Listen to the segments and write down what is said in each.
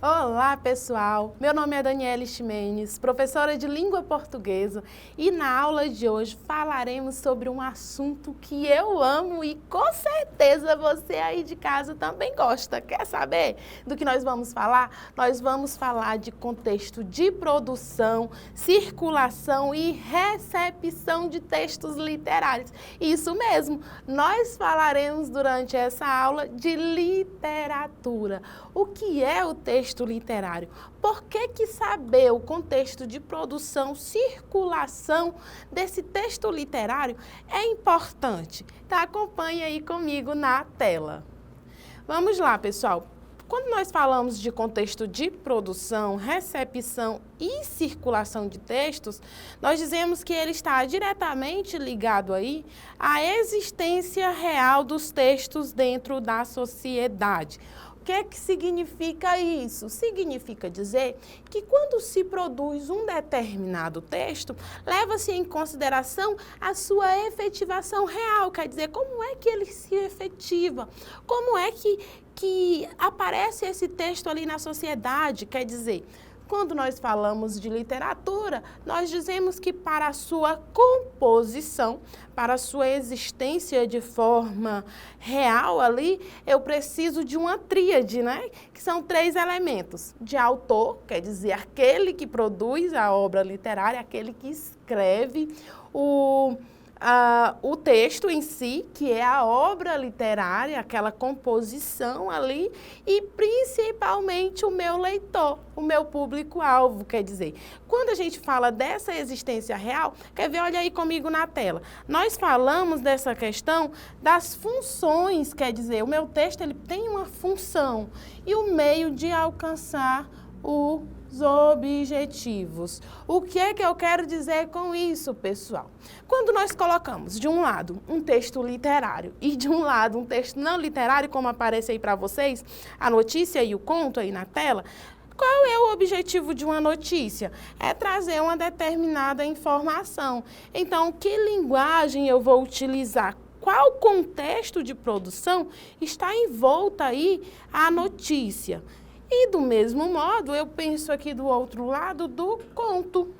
Olá, pessoal! Meu nome é Daniele Ximenes, professora de língua portuguesa, e na aula de hoje falaremos sobre um assunto que eu amo e com certeza você aí de casa também gosta. Quer saber do que nós vamos falar? Nós vamos falar de contexto de produção, circulação e recepção de textos literários. Isso mesmo, nós falaremos durante essa aula de literatura. O que é o texto literário? Por que saber o contexto de produção, circulação desse texto literário é importante? Então, acompanhe aí comigo na tela. Vamos lá, pessoal. Quando nós falamos de contexto de produção, recepção e circulação de textos, nós dizemos que ele está diretamente ligado aí à existência real dos textos dentro da sociedade. O que significa isso? Significa dizer que quando se produz um determinado texto, leva-se em consideração a sua efetivação real, quer dizer, como é que ele se efetiva, como é que aparece esse texto ali na sociedade, quer dizer, quando nós falamos de literatura, nós dizemos que para a sua composição, para a sua existência de forma real ali, eu preciso de uma tríade, né? Que são 3 elementos. De autor, quer dizer, aquele que produz a obra literária, aquele que escreve o texto em si, que é a obra literária, aquela composição ali, e principalmente o meu leitor, o meu público-alvo, quer dizer. Quando a gente fala dessa existência real, quer ver, olha aí comigo na tela, nós falamos dessa questão das funções, quer dizer, o meu texto ele tem uma função e o meio de alcançar os objetivos. O que é que eu quero dizer com isso, pessoal? Quando nós colocamos, de um lado, um texto literário e de um lado, um texto não literário, como aparece aí para vocês, a notícia e o conto aí na tela, qual é o objetivo de uma notícia? É trazer uma determinada informação. Então, que linguagem eu vou utilizar? Qual contexto de produção está envolta aí a notícia? E do mesmo modo, eu penso aqui do outro lado do conto.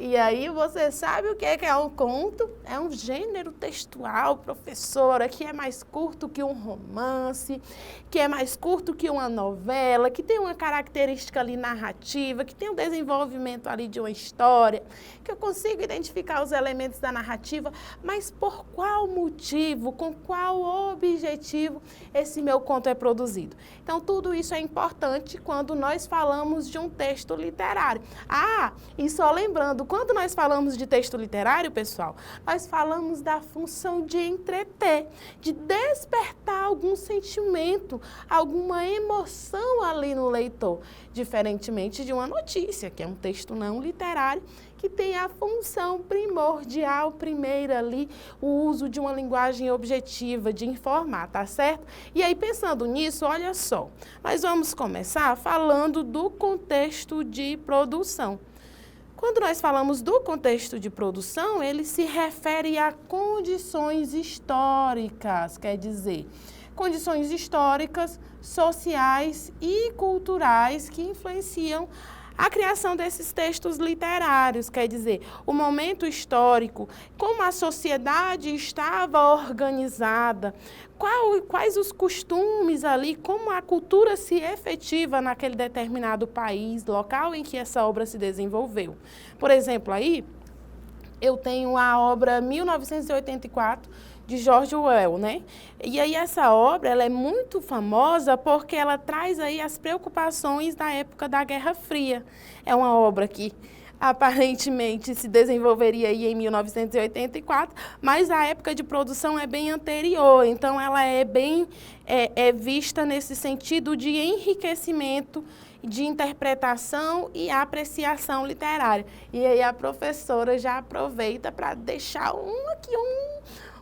E aí você sabe o que é um conto? É um gênero textual, professora, que é mais curto que um romance, que é mais curto que uma novela, que tem uma característica ali narrativa, que tem um desenvolvimento ali de uma história, que eu consigo identificar os elementos da narrativa, mas por qual motivo, com qual objetivo esse meu conto é produzido? Então, tudo isso é importante quando nós falamos de um texto literário. Ah, e só lembrando, quando nós falamos de texto literário, pessoal, nós falamos da função de entreter, de despertar algum sentimento, alguma emoção ali no leitor, diferentemente de uma notícia, que é um texto não literário, que tem a função primordial, primeira ali, o uso de uma linguagem objetiva, de informar, tá certo? E aí, pensando nisso, olha só, nós vamos começar falando do contexto de produção. Quando nós falamos do contexto de produção, ele se refere a condições históricas, quer dizer, condições históricas, sociais e culturais que influenciam a criação desses textos literários, quer dizer, o momento histórico, como a sociedade estava organizada, quais os costumes ali, como a cultura se efetiva naquele determinado país, local em que essa obra se desenvolveu. Por exemplo, aí eu tenho a obra 1984, de George Orwell, né? E aí essa obra, ela é muito famosa porque ela traz aí as preocupações da época da Guerra Fria. É uma obra que aparentemente se desenvolveria aí em 1984, mas a época de produção é bem anterior, então ela é bem vista nesse sentido de enriquecimento, de interpretação e apreciação literária. E aí a professora já aproveita para deixar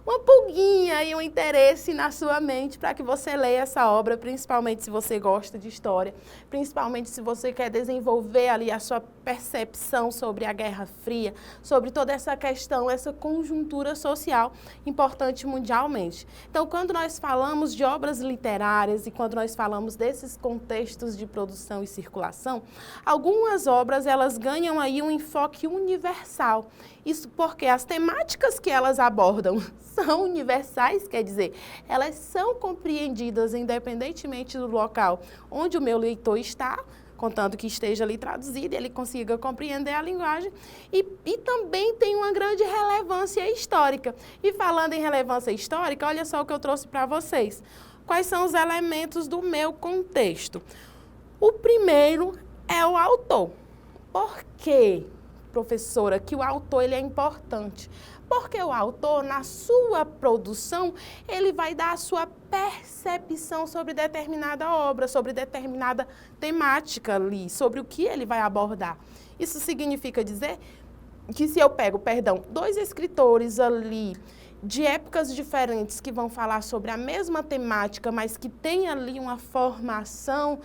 uma pulguinha e um interesse na sua mente para que você leia essa obra, principalmente se você gosta de história, principalmente se você quer desenvolver ali a sua percepção sobre a Guerra Fria, sobre toda essa questão, essa conjuntura social importante mundialmente. Então, quando nós falamos de obras literárias e quando nós falamos desses contextos de produção e circulação, algumas obras elas ganham aí um enfoque universal. Isso porque as temáticas que elas abordam são universais, quer dizer, elas são compreendidas independentemente do local onde o meu leitor está, contanto que esteja ali traduzido, ele consiga compreender a linguagem, e também tem uma grande relevância histórica. E falando em relevância histórica, olha só o que eu trouxe para vocês. Quais são os elementos do meu contexto? O primeiro é o autor. Por quê, professora, que o autor ele é importante? Porque o autor, na sua produção, ele vai dar a sua percepção sobre determinada obra, sobre determinada temática ali, sobre o que ele vai abordar. Isso significa dizer que se eu pego, dois escritores ali de épocas diferentes que vão falar sobre a mesma temática, mas que têm ali uma formação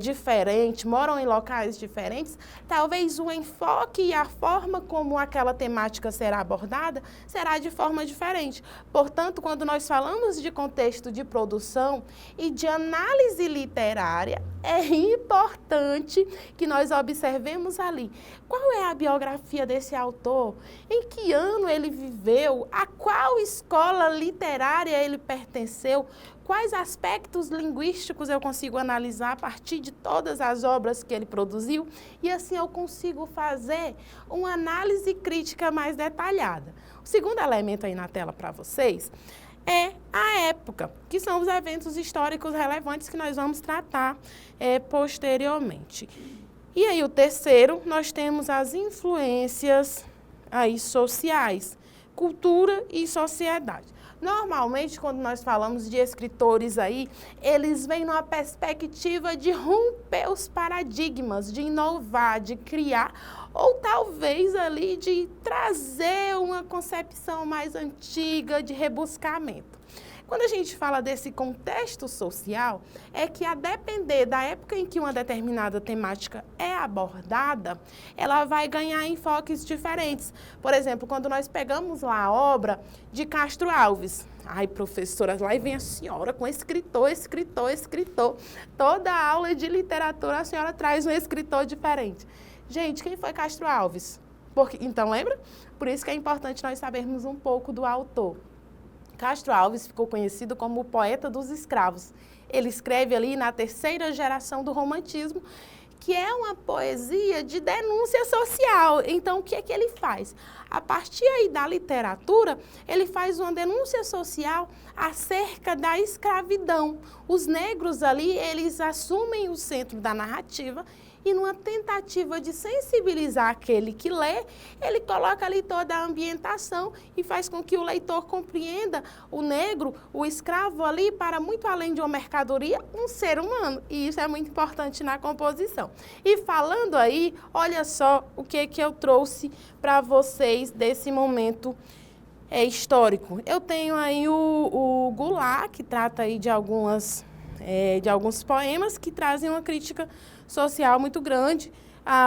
diferente, moram em locais diferentes, talvez o enfoque e a forma como aquela temática será abordada será de forma diferente. Portanto, quando nós falamos de contexto de produção e de análise literária, é importante que nós observemos ali qual é a biografia desse autor, em que ano ele viveu, a qual escola literária ele pertenceu, quais aspectos linguísticos eu consigo analisar a partir de todas as obras que ele produziu, e assim eu consigo fazer uma análise crítica mais detalhada. O segundo elemento aí na tela para vocês é a época, que são os eventos históricos relevantes que nós vamos tratar posteriormente. E aí o terceiro, nós temos as influências aí sociais, cultura e sociedade. Normalmente, quando nós falamos de escritores aí, eles vêm numa perspectiva de romper os paradigmas, de inovar, de criar, ou talvez ali de trazer uma concepção mais antiga de rebuscamento. Quando a gente fala desse contexto social, é que a depender da época em que uma determinada temática é abordada, ela vai ganhar enfoques diferentes. Por exemplo, quando nós pegamos lá a obra de Castro Alves, ai, professora, lá vem a senhora com escritor. Toda aula de literatura a senhora traz um escritor diferente. Gente, quem foi Castro Alves? Então, lembra? Por isso que é importante nós sabermos um pouco do autor. Castro Alves ficou conhecido como o poeta dos escravos. Ele escreve ali na terceira geração do romantismo, que é uma poesia de denúncia social. Então, o que é que ele faz? A partir aí da literatura, ele faz uma denúncia social acerca da escravidão. Os negros ali, eles assumem o centro da narrativa e numa tentativa de sensibilizar aquele que lê, ele coloca ali toda a ambientação e faz com que o leitor compreenda o negro, o escravo ali, para muito além de uma mercadoria, um ser humano. E isso é muito importante na composição. E falando aí, olha só o que eu trouxe para vocês desse momento histórico. Eu tenho aí o Goulart, que trata aí de alguns poemas que trazem uma crítica social muito grande.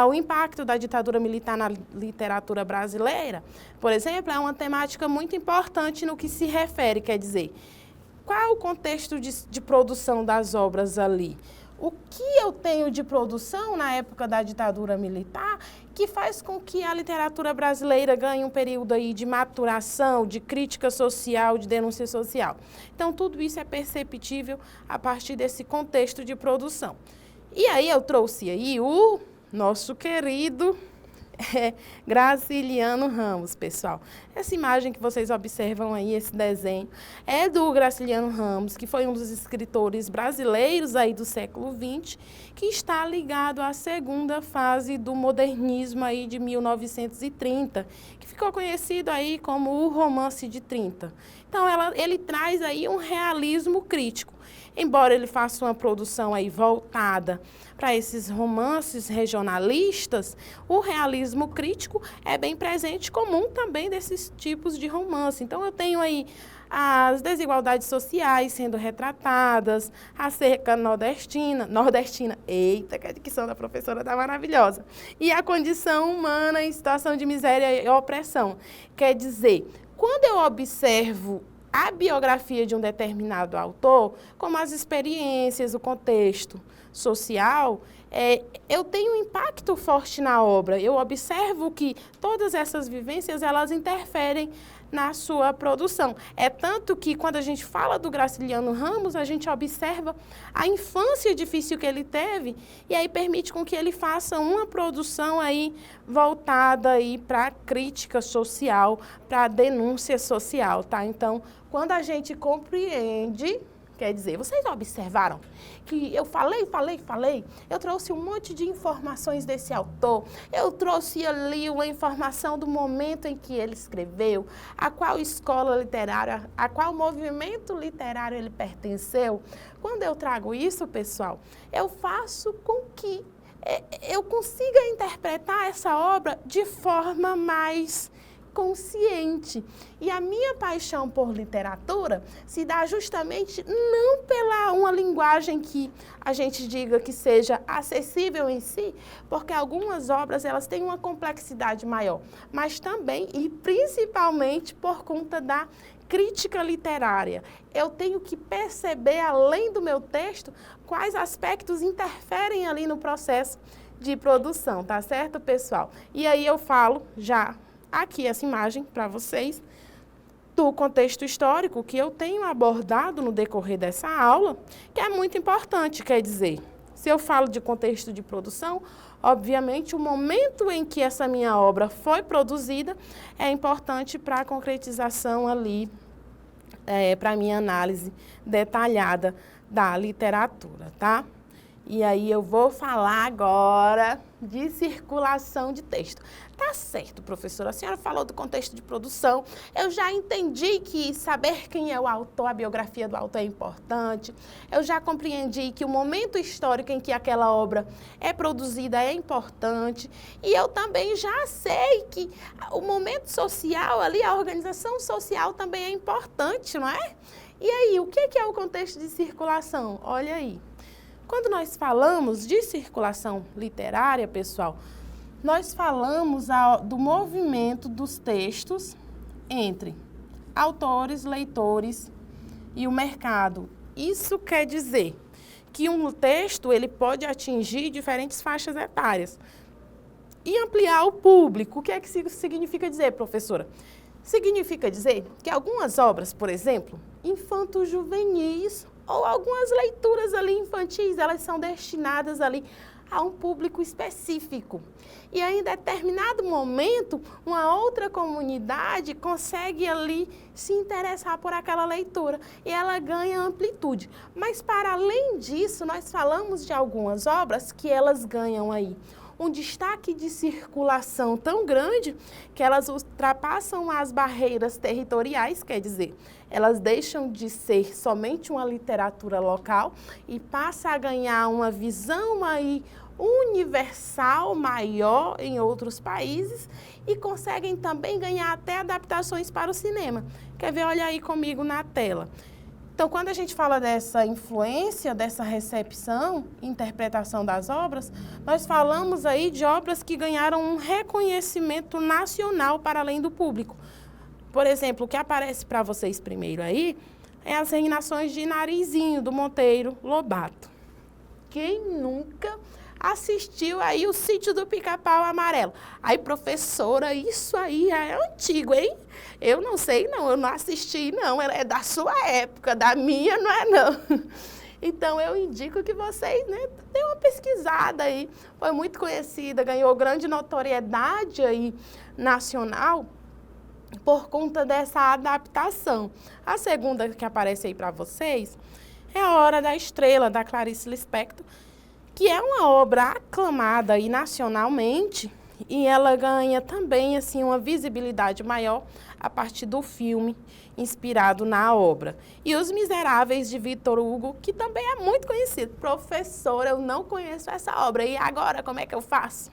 O impacto da ditadura militar na literatura brasileira, por exemplo, é uma temática muito importante no que se refere, quer dizer, qual é o contexto de produção das obras ali? O que eu tenho de produção na época da ditadura militar que faz com que a literatura brasileira ganhe um período aí de maturação, de crítica social, de denúncia social. Então, tudo isso é perceptível a partir desse contexto de produção. E aí eu trouxe aí o nosso querido Graciliano Ramos, pessoal. Essa imagem que vocês observam aí, esse desenho, é do Graciliano Ramos, que foi um dos escritores brasileiros aí do século XX, que está ligado à segunda fase do modernismo aí de 1930, que ficou conhecido aí como o romance de 30. Então, ele traz aí um realismo crítico. embora ele faça uma produção aí voltada para esses romances regionalistas, o realismo crítico é bem presente, comum também desses tipos de romance. Então, eu tenho aí as desigualdades sociais sendo retratadas, a cerca nordestina, eita, que a dicção da professora está maravilhosa, e a condição humana em situação de miséria e opressão. Quer dizer, quando eu observo a biografia de um determinado autor, como as experiências, o contexto social, eu tenho um impacto forte na obra. Eu observo que todas essas vivências, elas interferem na sua produção. É tanto que, quando a gente fala do Graciliano Ramos, a gente observa a infância difícil que ele teve, e aí permite com que ele faça uma produção aí voltada aí para a crítica social, para a denúncia social, tá? Então, quando a gente compreende, quer dizer, vocês observaram que eu falei, eu trouxe um monte de informações desse autor, eu trouxe ali uma informação do momento em que ele escreveu, a qual escola literária, a qual movimento literário ele pertenceu. Quando eu trago isso, pessoal, eu faço com que eu consiga interpretar essa obra de forma mais consciente. E a minha paixão por literatura se dá justamente não pela uma linguagem que a gente diga que seja acessível em si, porque algumas obras elas têm uma complexidade maior, mas também e principalmente por conta da crítica literária. Eu tenho que perceber, além do meu texto, quais aspectos interferem ali no processo de produção, tá certo, pessoal? E aí eu falo já aqui essa imagem para vocês do contexto histórico que eu tenho abordado no decorrer dessa aula, que é muito importante, quer dizer, se eu falo de contexto de produção, obviamente o momento em que essa minha obra foi produzida é importante para a concretização ali, para a minha análise detalhada da literatura, tá? E aí eu vou falar agora de circulação de texto. Tá certo, professora, a senhora falou do contexto de produção, eu já entendi que saber quem é o autor, a biografia do autor é importante, eu já compreendi que o momento histórico em que aquela obra é produzida é importante, e eu também já sei que o momento social ali, a organização social também é importante, não é? E aí, o que é o contexto de circulação? Olha aí. Quando nós falamos de circulação literária, pessoal, nós falamos do movimento dos textos entre autores, leitores e o mercado. Isso quer dizer que um texto ele pode atingir diferentes faixas etárias e ampliar o público. O que é que isso significa dizer, professora? Significa dizer que algumas obras, por exemplo, infanto-juvenis, ou algumas leituras ali infantis, elas são destinadas ali a um público específico. E aí, em determinado momento, uma outra comunidade consegue ali se interessar por aquela leitura e ela ganha amplitude. Mas, para além disso, nós falamos de algumas obras que elas ganham aí um destaque de circulação tão grande que elas ultrapassam as barreiras territoriais, quer dizer, elas deixam de ser somente uma literatura local e passa a ganhar uma visão aí universal maior em outros países e conseguem também ganhar até adaptações para o cinema. Quer ver? Olha aí comigo na tela. Então, quando a gente fala dessa influência, dessa recepção, interpretação das obras, nós falamos aí de obras que ganharam um reconhecimento nacional para além do público. Por exemplo, o que aparece para vocês primeiro aí é as Reinações de Narizinho, do Monteiro Lobato. Quem nunca assistiu aí o Sítio do Pica-Pau Amarelo? Aí, professora, isso aí é antigo, hein? Eu não sei, não, eu não assisti, não, ela é da sua época, da minha não é, não. Então, eu indico que vocês, né, deem uma pesquisada aí. Foi muito conhecida, ganhou grande notoriedade aí nacional por conta dessa adaptação. A segunda que aparece aí para vocês é A Hora da Estrela, da Clarice Lispector, que é uma obra aclamada aí nacionalmente e ela ganha também assim uma visibilidade maior a partir do filme inspirado na obra. E Os Miseráveis, de Victor Hugo, que também é muito conhecido. Professora, eu não conheço essa obra, e agora como é que eu faço?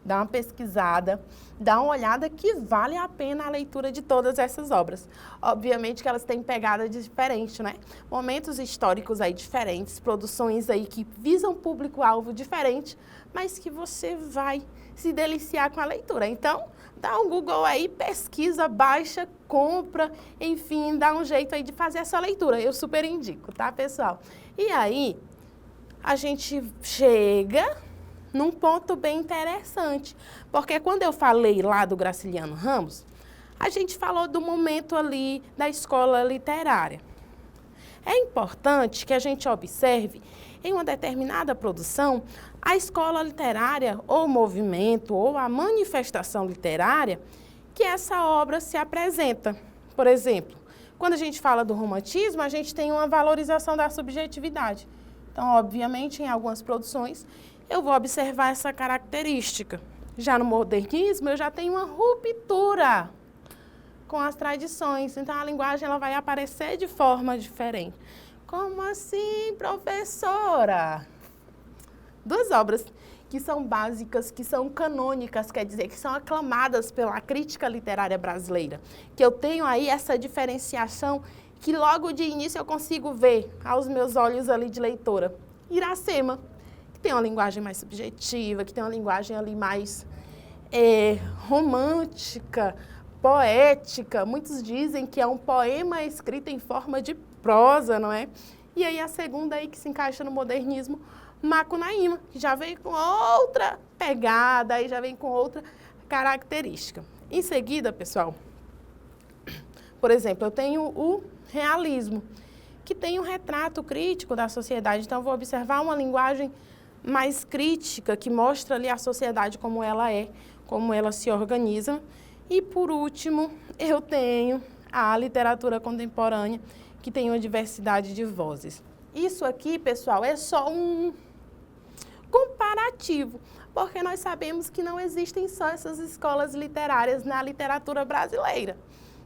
Dá uma pesquisada, dá uma olhada que vale a pena a leitura de todas essas obras. Obviamente que elas têm pegada diferente, né? Momentos históricos aí diferentes, produções aí que visam público-alvo diferente, mas que você vai se deliciar com a leitura. Então, dá um Google aí, pesquisa, baixa, compra, enfim, dá um jeito aí de fazer essa leitura. Eu super indico, tá, pessoal? E aí, a gente chega num ponto bem interessante, porque quando eu falei lá do Graciliano Ramos, a gente falou do momento ali da escola literária. É importante que a gente observe em uma determinada produção a escola literária, ou o movimento, ou a manifestação literária que essa obra se apresenta. Por exemplo, quando a gente fala do romantismo, a gente tem uma valorização da subjetividade. Então, obviamente, em algumas produções, eu vou observar essa característica. Já no modernismo, eu já tenho uma ruptura com as tradições. Então, a linguagem ela vai aparecer de forma diferente. Como assim, professora? Duas obras que são básicas, que são canônicas, quer dizer, que são aclamadas pela crítica literária brasileira. Que eu tenho aí essa diferenciação que logo de início eu consigo ver aos meus olhos ali de leitora. Iracema, que tem uma linguagem mais subjetiva, que tem uma linguagem ali mais romântica, poética. Muitos dizem que é um poema escrito em forma de prosa, não é? E aí a segunda aí que se encaixa no modernismo, Macunaíma, que já vem com outra pegada, aí já vem com outra característica. Em seguida, pessoal, por exemplo, eu tenho o realismo, que tem um retrato crítico da sociedade. Então, eu vou observar uma linguagem mais crítica, que mostra ali a sociedade como ela é, como ela se organiza. E, por último, eu tenho a literatura contemporânea, que tem uma diversidade de vozes. Isso aqui, pessoal, é só um comparativo, porque nós sabemos que não existem só essas escolas literárias na literatura brasileira.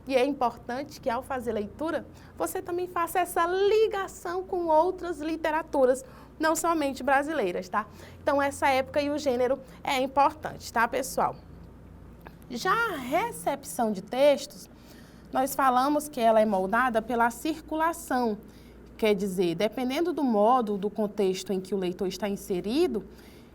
E é importante que, ao fazer leitura, você também faça essa ligação com outras literaturas, não somente brasileiras, tá? Então, essa época e o gênero é importante, tá, pessoal? Já a recepção de textos, nós falamos que ela é moldada pela circulação. Quer dizer, dependendo do modo, do contexto em que o leitor está inserido,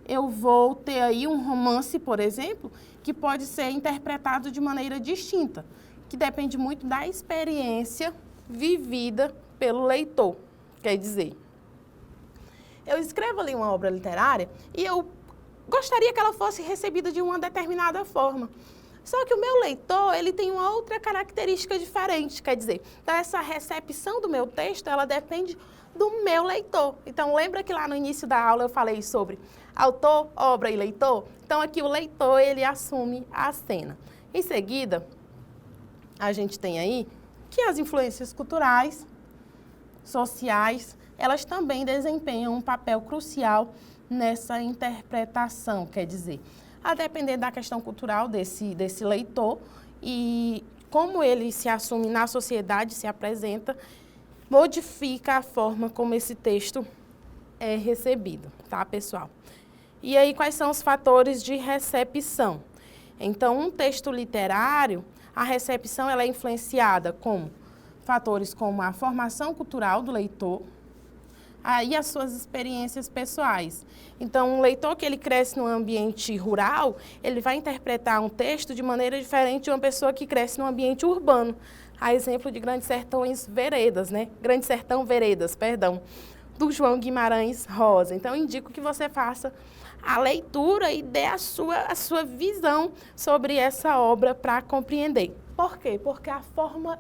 eu vou ter aí um romance, por exemplo, que pode ser interpretado de maneira distinta, que depende muito da experiência vivida pelo leitor. Quer dizer, eu escrevo ali uma obra literária e eu gostaria que ela fosse recebida de uma determinada forma. Só que o meu leitor, ele tem uma outra característica diferente, quer dizer, então essa recepção do meu texto, ela depende do meu leitor. Então, lembra que lá no início da aula eu falei sobre autor, obra e leitor? Então, aqui o leitor, ele assume a cena. Em seguida, a gente tem aí que as influências culturais, sociais, elas também desempenham um papel crucial nessa interpretação, quer dizer, a depender da questão cultural desse leitor e como ele se assume na sociedade, se apresenta, modifica a forma como esse texto é recebido, tá, pessoal? E aí, quais são os fatores de recepção? Então, um texto literário, a recepção ela é influenciada com fatores como a formação cultural do leitor, e as suas experiências pessoais. Então, um leitor que ele cresce num ambiente rural, ele vai interpretar um texto de maneira diferente de uma pessoa que cresce num ambiente urbano. A exemplo de Grandes Sertões Veredas, né? Grande Sertão Veredas, perdão, do João Guimarães Rosa. Então, eu indico que você faça a leitura e dê a sua visão sobre essa obra para compreender. Por quê? Porque a forma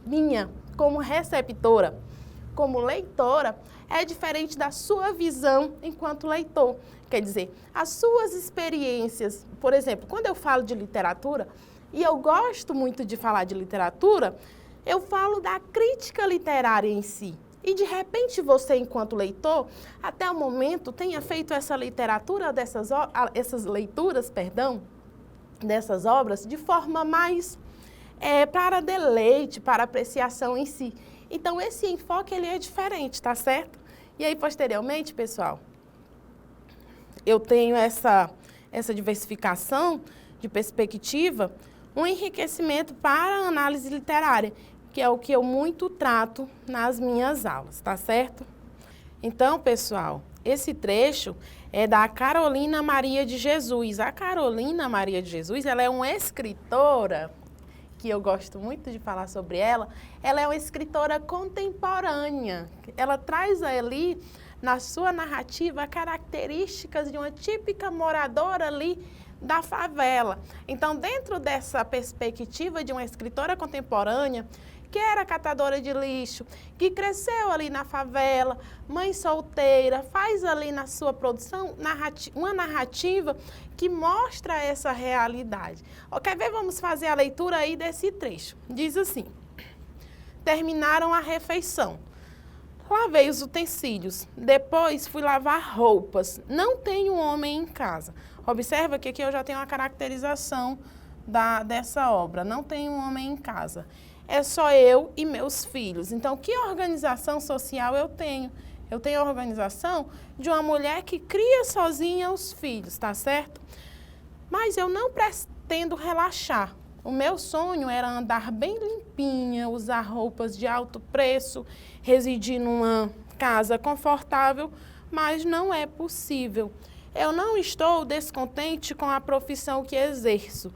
minha, como receptora, como leitora, é diferente da sua visão enquanto leitor. Quer dizer, as suas experiências, por exemplo, quando eu falo de literatura, e eu gosto muito de falar de literatura, eu falo da crítica literária em si. E de repente você, enquanto leitor, até o momento tenha feito essa literatura essas leituras, dessas obras de forma mais para deleite, para apreciação em si. Então esse enfoque ele é diferente, tá certo? E aí posteriormente, pessoal, eu tenho essa diversificação de perspectiva, um enriquecimento para a análise literária, que é o que eu muito trato nas minhas aulas, tá certo? Então, pessoal, esse trecho é da Carolina Maria de Jesus. A Carolina Maria de Jesus, ela é uma escritora, que eu gosto muito de falar sobre ela é uma escritora contemporânea. Ela traz ali, na sua narrativa, características de uma típica moradora ali da favela. Então, dentro dessa perspectiva de uma escritora contemporânea, que era catadora de lixo, que cresceu ali na favela, mãe solteira, faz ali na sua produção uma narrativa que mostra essa realidade. Quer ver? Vamos fazer a leitura aí desse trecho. Diz assim: terminaram a refeição. Lavei os utensílios, depois fui lavar roupas. Não tenho homem em casa. Observa que aqui eu já tenho uma caracterização dessa obra. Não tenho um homem em casa. É só eu e meus filhos. Então, que organização social eu tenho? Eu tenho a organização de uma mulher que cria sozinha os filhos, tá certo? Mas eu não pretendo relaxar. O meu sonho era andar bem limpinha, usar roupas de alto preço, residir numa casa confortável, mas não é possível. Eu não estou descontente com a profissão que exerço.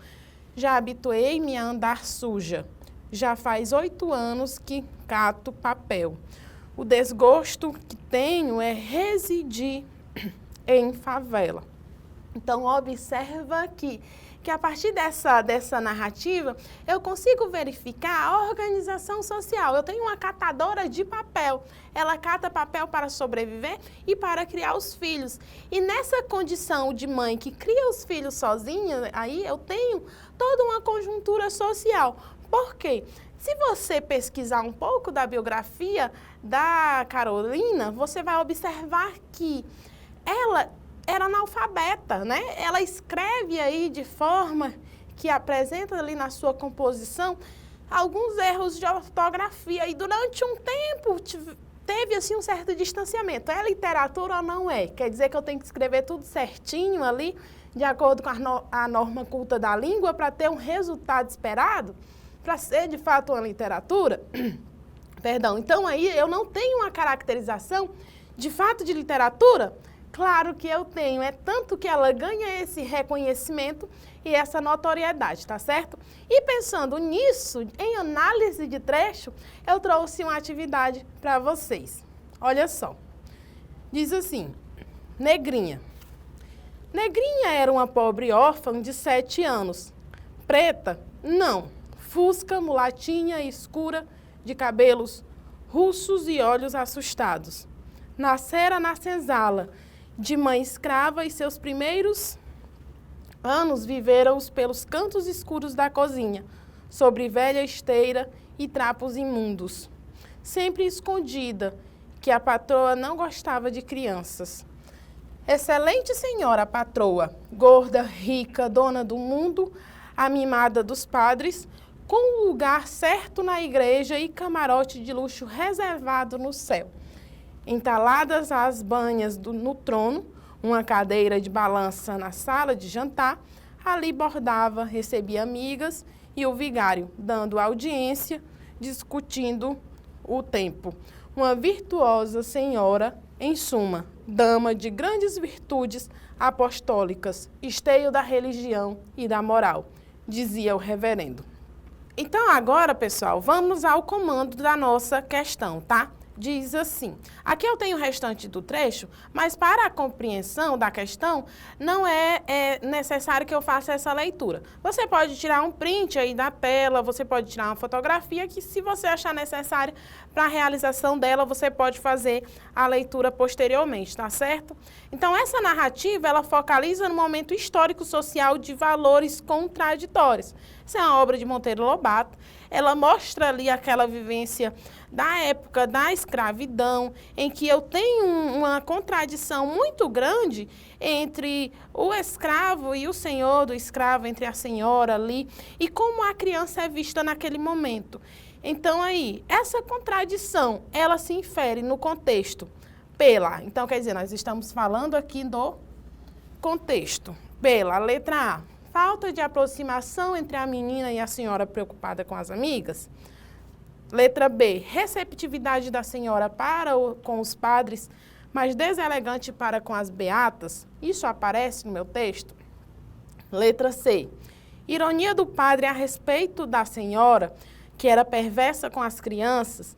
Já habituei-me a andar suja. Já faz 8 anos que cato papel. O desgosto que tenho é residir em favela. Então, observa aqui que a partir dessa narrativa, eu consigo verificar a organização social. Eu tenho uma catadora de papel. Ela cata papel para sobreviver e para criar os filhos. E nessa condição de mãe que cria os filhos sozinha, aí eu tenho toda uma conjuntura social. Por quê? Se você pesquisar um pouco da biografia da Carolina, você vai observar que ela era analfabeta, né? Ela escreve aí de forma que apresenta ali na sua composição alguns erros de ortografia e durante um tempo teve assim um certo distanciamento. É literatura ou não é? Quer dizer que eu tenho que escrever tudo certinho ali, de acordo com a norma culta da língua, para ter um resultado esperado? Para ser de fato uma literatura? Perdão, então aí eu não tenho uma caracterização de fato de literatura? Claro que eu tenho, é tanto que ela ganha esse reconhecimento e essa notoriedade, tá certo? E pensando nisso, em análise de trecho, eu trouxe uma atividade para vocês. Olha só, diz assim: Negrinha. Negrinha era uma pobre órfã de 7 anos. Preta? Não. Fusca, mulatinha, escura, de cabelos russos e olhos assustados. Nascera na senzala, de mãe escrava, e seus primeiros anos viveram-os pelos cantos escuros da cozinha, sobre velha esteira e trapos imundos. Sempre escondida, que a patroa não gostava de crianças. Excelente senhora, a patroa, gorda, rica, dona do mundo, a mimada dos padres, com um lugar certo na igreja e camarote de luxo reservado no céu. Entaladas as banhas no trono, uma cadeira de balança na sala de jantar, ali bordava, recebia amigas e o vigário, dando audiência, discutindo o tempo. Uma virtuosa senhora, em suma, dama de grandes virtudes apostólicas, esteio da religião e da moral, dizia o reverendo. Então agora, pessoal, vamos ao comando da nossa questão, tá? Diz assim, aqui eu tenho o restante do trecho, mas para a compreensão da questão, não é necessário que eu faça essa leitura. Você pode tirar um print aí da tela, você pode tirar uma fotografia, que se você achar necessário para a realização dela, você pode fazer a leitura posteriormente, tá certo? Então, essa narrativa, ela focaliza no momento histórico-social de valores contraditórios. Essa é uma obra de Monteiro Lobato. Ela mostra ali aquela vivência da época da escravidão, em que eu tenho uma contradição muito grande entre o escravo e o senhor do escravo, entre a senhora ali, e como a criança é vista naquele momento. Então, aí, essa contradição, ela se infere no contexto então, quer dizer, nós estamos falando aqui do contexto. Pela letra A, falta de aproximação entre a menina e a senhora preocupada com as amigas. Letra B, receptividade da senhora com os padres, mas deselegante para com as beatas. Isso aparece no meu texto. Letra C, ironia do padre a respeito da senhora, que era perversa com as crianças.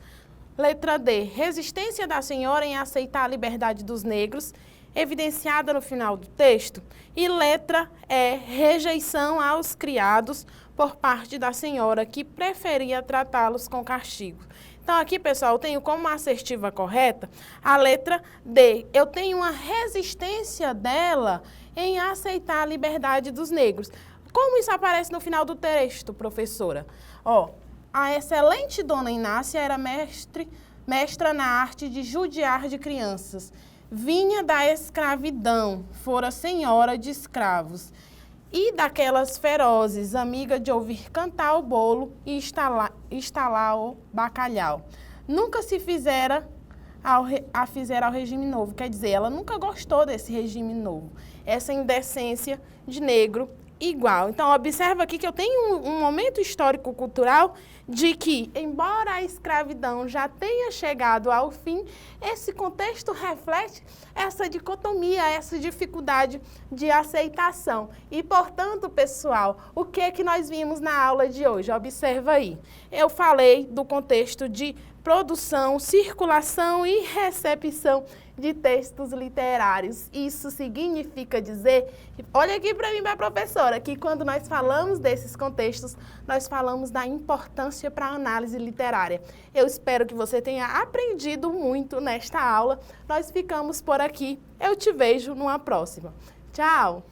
Letra D, resistência da senhora em aceitar a liberdade dos negros, evidenciada no final do texto. E letra E, rejeição aos criados por parte da senhora, que preferia tratá-los com castigo. Então, aqui, pessoal, eu tenho como assertiva correta a letra D. Eu tenho uma resistência dela em aceitar a liberdade dos negros. Como isso aparece no final do texto, professora? A excelente Dona Inácia era mestra na arte de judiar de crianças. Vinha da escravidão, fora senhora de escravos. E daquelas ferozes, amiga de ouvir cantar o bolo e estalar o bacalhau. Nunca se fizera ao regime novo. Quer dizer, ela nunca gostou desse regime novo. Essa indecência de negro igual. Então, observa aqui que eu tenho um momento histórico-cultural de que, embora a escravidão já tenha chegado ao fim, esse contexto reflete essa dicotomia, essa dificuldade de aceitação. E, portanto, pessoal, o que é que nós vimos na aula de hoje? Observa aí. Eu falei do contexto de produção, circulação e recepção de textos literários. Isso significa dizer, olha aqui para mim, minha professora, que quando nós falamos desses contextos, nós falamos da importância para a análise literária. Eu espero que você tenha aprendido muito nesta aula. Nós ficamos por aqui. Eu te vejo numa próxima. Tchau!